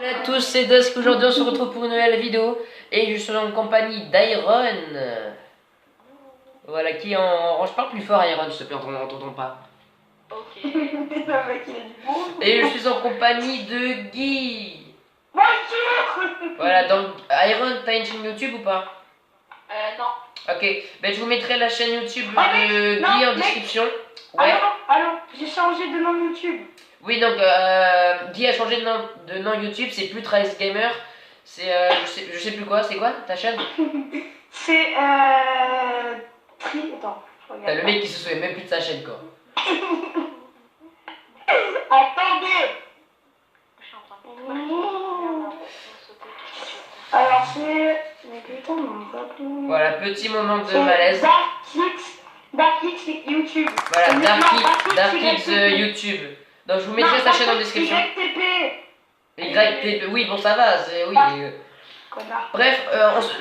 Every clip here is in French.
Salut à tous, c'est Dusk. Aujourd'hui on se retrouve pour une nouvelle vidéo et je suis en compagnie d'Iron. Voilà, qui en... range pas plus fort Iron, s'il te plaît, on t'entend pas. Ok. Et je suis en compagnie de Guy. Bonjour. Voilà, donc Iron, t'as une chaîne YouTube ou pas? Non. Ok, ben je vous mettrai la chaîne YouTube Ah, de non, Guy en mec. description. Ouais. Alors, j'ai changé de nom YouTube. Oui, donc Guy a changé de nom YouTube, c'est plus Trace Gamer. C'est je sais plus quoi, c'est quoi ta chaîne? C'est Attends, je T'as regarde. le mec qui se souvient même plus de sa chaîne quoi. Attendez. Je suis en train de Alors c'est... Mais putain, non, pas plus... Voilà, petit moment de C'est malaise. Darkix YouTube. Voilà, Darkix Darkix YouTube. Donc je vous mettrai sa chaîne en description. YTP. Oui, bon ça va, c'est oui. Connard. Bref,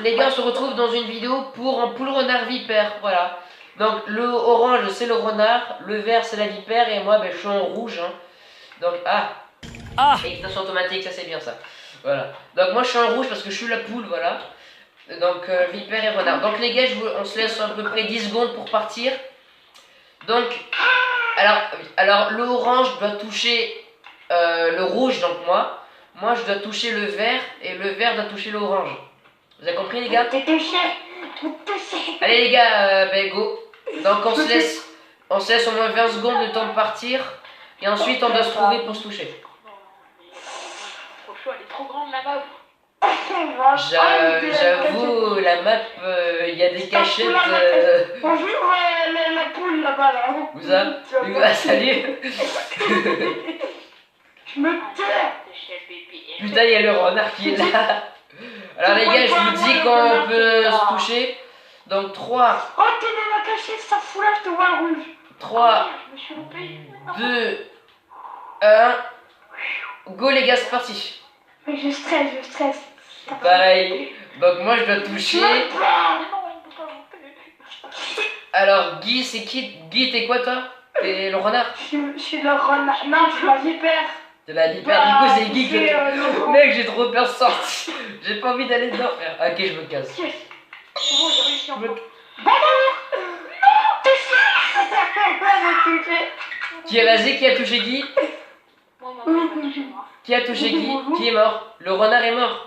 les gars, on se retrouve dans une vidéo pour un poule renard vipère. Voilà. Donc le orange c'est le renard, le vert c'est la vipère et moi ben, je suis en rouge. Hein. Donc extinction automatique, ça c'est bien ça. Voilà. Donc moi je suis en rouge parce que je suis la poule, voilà. Donc vipère et renard. Donc les gars, on se laisse à peu près 10 secondes pour partir. Donc alors l'orange doit toucher le rouge, donc moi je dois toucher le vert et le vert doit toucher l'orange. Vous avez compris les gars? T'es touché. Allez les gars, ben go. Donc on se laisse au moins 20 secondes le temps de partir. Et ensuite on doit se trouver pour se toucher. Trop chaud, elle est trop grande là-bas. J'avoue, la map, il y a des cachettes. Bonjour la poule là-bas là. Où ça? Ah, salut. Je me tais. Putain, il y a le renard qui est là. Alors les gars, je vous dis quand on peut se toucher. Donc 3, Oh, t'es dans la cachette, ça fout là, je te vois rouge. 3, Je me suis loupée. 2, 1. Go les gars, c'est parti. Mais je stresse. Pareil. Donc moi je dois toucher. Mais non, on peut pas monter. Alors Guy, c'est qui? Guy, t'es quoi toi? T'es le renard? Je suis le renard. Non, je suis la vipère. T'es la vipère, du coup c'est Guy que... le Mec, j'ai trop peur de sortir. J'ai pas envie d'aller dedans, frère. Ok, je me casse. Yes. C'est bon, j'ai réussi encore. Bonjour. Non, touché. Vas-y, qui a touché Guy? Moi, maman, elle m'a touché moi. Qui a touché Guy? Qui est mort? Le renard est mort.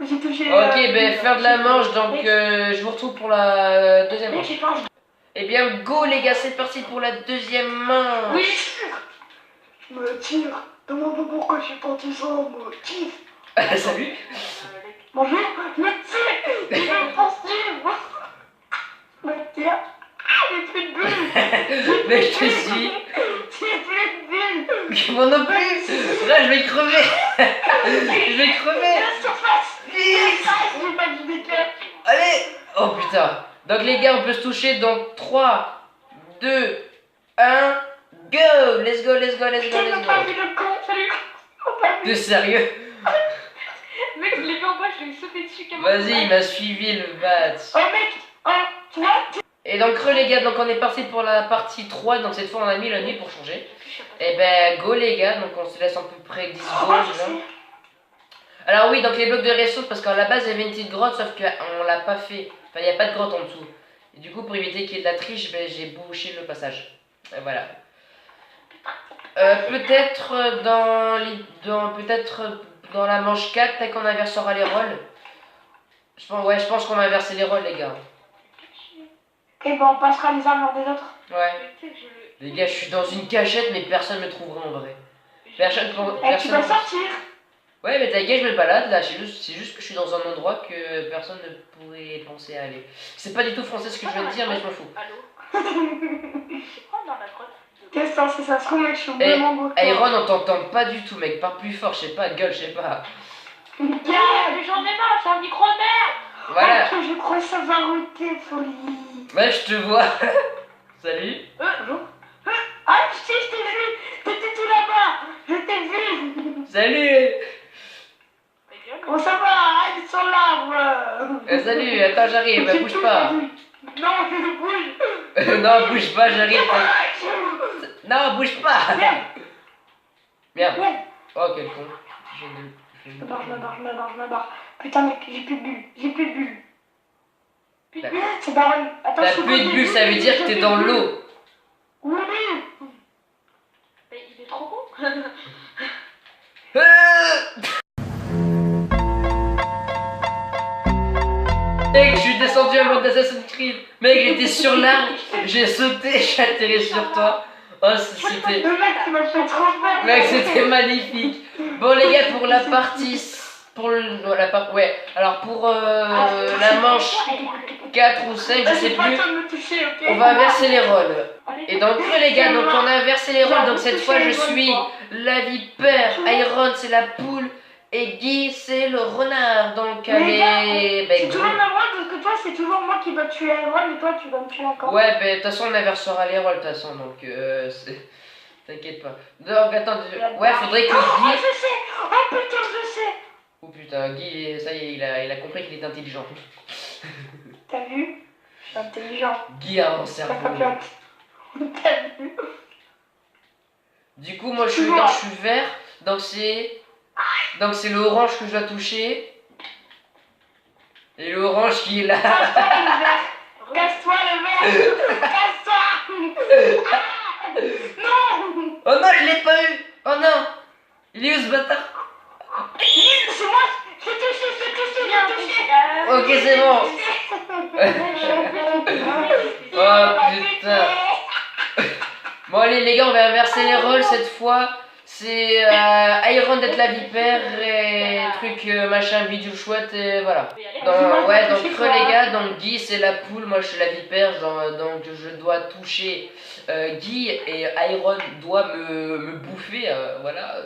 J'ai touché. Ok, ben fin de la manche, donc je vous retrouve pour la deuxième Mec, manche. j'ai pas. Eh bien, go les gars, c'est parti pour la deuxième manche. Oui. Je me tire. Demande-moi pourquoi je suis parti sans me tire. Salut. Bonjour, je me tire. Je me poursuivre. Je me tire. J'ai plus de bulles. Mais je te suis. J'ai plus de bulles. Moi non plus. Là, je vais crever. Je vais crever. La surface. J'ai pas de déclare. Allez. Oh putain. Donc les gars, on peut se toucher. Donc 3, 2, 1, go. Let's go. Putain, t'as pas vu le con, salut. T'es sérieux? Mec, je l'ai vu en bas, je lui ai sauté dessus comme Vas-y, il m'a suivi le bat. Oh mec, oh, tu vois. Et donc les gars, donc on est parti pour la partie 3. Donc cette fois on a mis la nuit pour changer. Et ben go les gars, donc on se laisse à peu près 10 Oh, secondes je là. sais. Alors oui, donc les blocs de ressources, parce qu'à la base il y avait une petite grotte, sauf qu'on l'a pas fait. Enfin, il n'y a pas de grotte en dessous. Et du coup, pour éviter qu'il y ait de la triche, ben, j'ai bouché le passage. Et voilà. Peut-être dans la manche 4, peut-être qu'on inversera les rôles. Je pense qu'on va inverser les rôles, les gars. Ok, bon, on passera les armes des autres. Ouais. Tu sais que je... Les gars, je suis dans une cachette, mais personne me trouvera en vrai. Personne. Eh, tu vas sortir. Ouais, mais t'inquiète, je me balade là, c'est juste que je suis dans un endroit que personne ne pourrait penser à aller. C'est pas du tout français ce que je viens de dire, mais je m'en fous. Allô. C'est quoi dans la grotte? Qu'est-ce que ça se trouve, mec, je suis Eh, vraiment beau. Iron, on t'entend pas du tout, mec, parle plus fort, je sais pas, gueule, je sais pas. Mais j'en ai marre, c'est un micro de merde. Voilà, Oh, je crois que ça va arrêter, folie. ouais, je te vois. Salut. Bonjour. Ah, je t'ai vu. T'étais tout là-bas. Je t'ai vu. Salut. Mais viens, Comment ça va? Arrête sur l'arbre. Salut, attends, j'arrive, J'ai bouge tout pas. vu. Non, je bouge. Non, bouge pas, j'arrive. Non, bouge pas. Viens. Merde. Viens. Oh, quel con. Je me barre. Putain, mec, j'ai plus de bulles. Plus de bulles. C'est Baron. Attends, T'as plus de bulles, ça veut dire que t'es dans l'eau. Oui. Mais il est trop con. Mec, je suis descendu en mode Assassin's Creed. Mec, j'étais sur l'arbre, j'ai sauté, j'ai atterri sur toi. Oh, c'était. Le mec, tu m'as fait trop peur. Mec, c'était magnifique. Bon, les gars, pour la partie. Ouais, alors pour la manche 4 ou 5, je sais plus, on va inverser les rôles. Et donc, les gars, donc on a inversé les rôles. Donc, cette fois, je suis la vipère, Iron, c'est la poule. Et Guy, c'est le renard. Donc, allez. C'est toujours la moi parce que toi, c'est toujours moi qui dois tuer Iron et toi, tu dois me tuer encore. Ouais, mais de toute façon, on inversera les rôles, de toute façon. Donc, t'inquiète pas. Donc, attends. Ouais, faudrait que Guy. Oh, je sais. Oh putain, je sais. Oh putain, Guy, ça y est, il a compris qu'il est intelligent. T'as vu? Je suis intelligent. Guy a un cerveau. T'as vu? Du coup, moi, je suis vert. Donc, c'est le orange que je dois toucher. Et l'orange qui est là. Casse-toi le vert. Casse-toi. Non. Oh non, je l'ai pas eu. Oh non. Il est où ce bâtard? C'est moi. Je t'ai touché. Ok, c'est bon. Oh putain. Bon allez les gars, on va inverser les rôles cette fois. C'est Iron d'être la vipère et truc machin bidule chouette et voilà. Donc ouais, donc les gars, donc Guy c'est la poule, moi je suis la vipère, donc je dois toucher Guy et Iron doit me bouffer, voilà.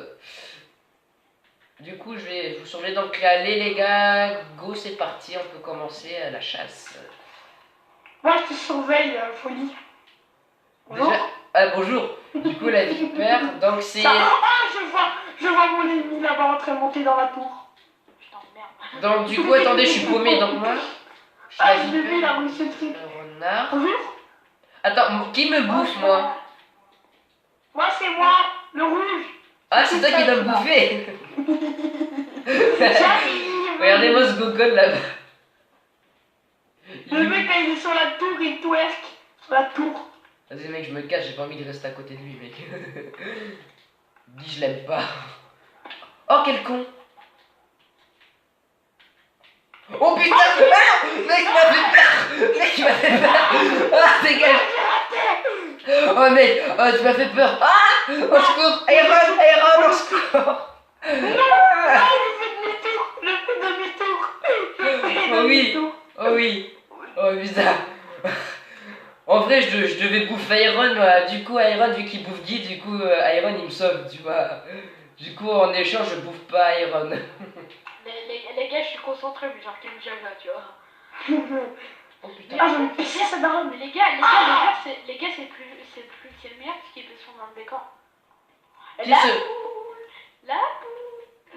Du coup je vais vous surveiller, donc allez les gars, go c'est parti, on peut commencer la chasse. Moi je te surveille, folie. Déjà, bonjour. Du coup la vipère, donc c'est... Je vois mon ennemi là-bas en train de monter dans la tour. Je t'emmerde. Donc du coup, attendez, je suis paumé, donc moi... Je l'ai vu là, oui, ce truc. Le renard... Bonjour. Attends, qui me bouffe, moi? Moi, c'est moi, le rouge. Ah, c'est toi qui dois me bouffer. Regardez-moi ce gogol là-bas. Le mec, là, il est sur la tour, il twerk. Sur la tour. Vas-y mec, je me cache, j'ai pas envie de rester à côté de lui, mec. Dis, je l'aime pas. Oh, quel con. Oh putain, ah, mec, il m'a fait peur. Mec, il m'a fait peur. Ah, dégage. Oh mec, oh, tu m'as fait peur. Ah, au secours, Iron, au secours. Le fait demi-tour. Oh oui, oh oui, oh putain. En vrai, je devais bouffer Iron, du coup, Iron, vu qu'il bouffe Guy, du coup, Iron, il me sauve, tu vois. Du coup, en échange, je bouffe pas Iron. Les gars, je suis concentré, mais genre, quel jeu là, tu vois. Oh putain. Ah, je me pissais, ça daronne. Mais les gars, c'est le meilleur parce qu'ils sont dans le décor. Qui La se... poule.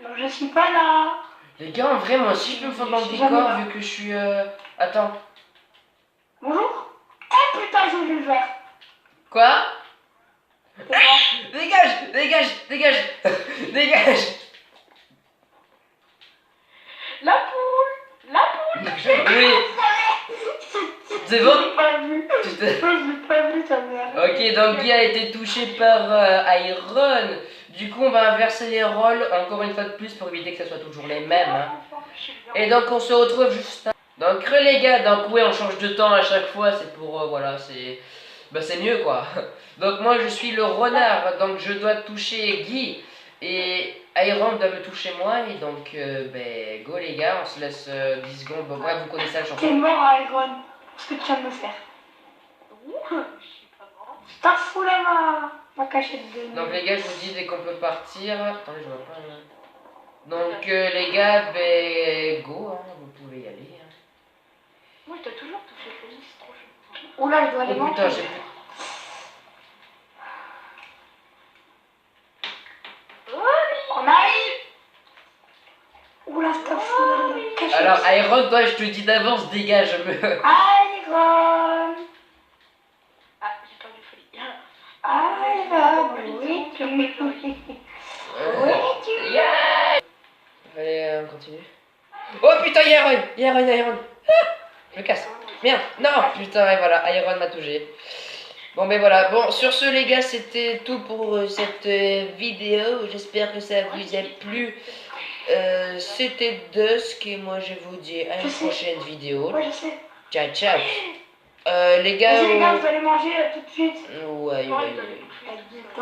Non, je suis pas là. Les gars, en vrai, moi aussi, je peux me faire dans le décor, vu que je suis... Attends. Bonjour. Oh putain, j'ai vu le vert. Quoi? Dégage, dégage, dégage, dégage. La poule. Oui. C'est bon? Je l'ai pas vu. Je l'ai pas vu, ta mère. Ok, donc Guy a été touché par Iron. Du coup, on va inverser les rôles encore une fois de plus pour éviter que ce soit toujours les mêmes. Hein. Et donc, on se retrouve juste là. Donc, les gars, donc oui, on change de temps à chaque fois. C'est pour, voilà, c'est mieux quoi. Donc, moi, je suis le renard. Donc, je dois toucher Guy. Et Iron doit me toucher moi. Et donc, go les gars, on se laisse 10 secondes. Bon, bref, vous connaissez la chanson. T'es mort, Iron. Ce que tu viens de me faire. Je suis pas mort. T'as fou là ma cachette de... Donc les gars, je vous dis dès qu'on peut partir. Attendez, je vois pas. Donc les gars, go, hein, vous pouvez y aller. Hein. Moi, je dois toujours toucher Folie, c'est trop chaud. Oula, je dois aller Oh voir. putain, j'ai plus. On arrive. Oula, t'as fou là, ma cachette. Alors Iron, toi, je te dis d'avance, dégage-me. Iron. Ah, j'ai perdu Folie. Iron, oui, tu... Yeah. on continue. Oh putain, Iron. Ah, je me casse. Merde, non, putain, et voilà, Iron m'a touché. Bon, ben voilà, bon, sur ce, les gars, c'était tout pour cette vidéo. J'espère que ça vous a plu. C'était Dusk, et moi, je vous dis à une prochaine vidéo. Ouais, je sais. Ciao, ciao. Les Vas-y, les gars, gars, vous allez manger tout de suite. ouais. Vas-y.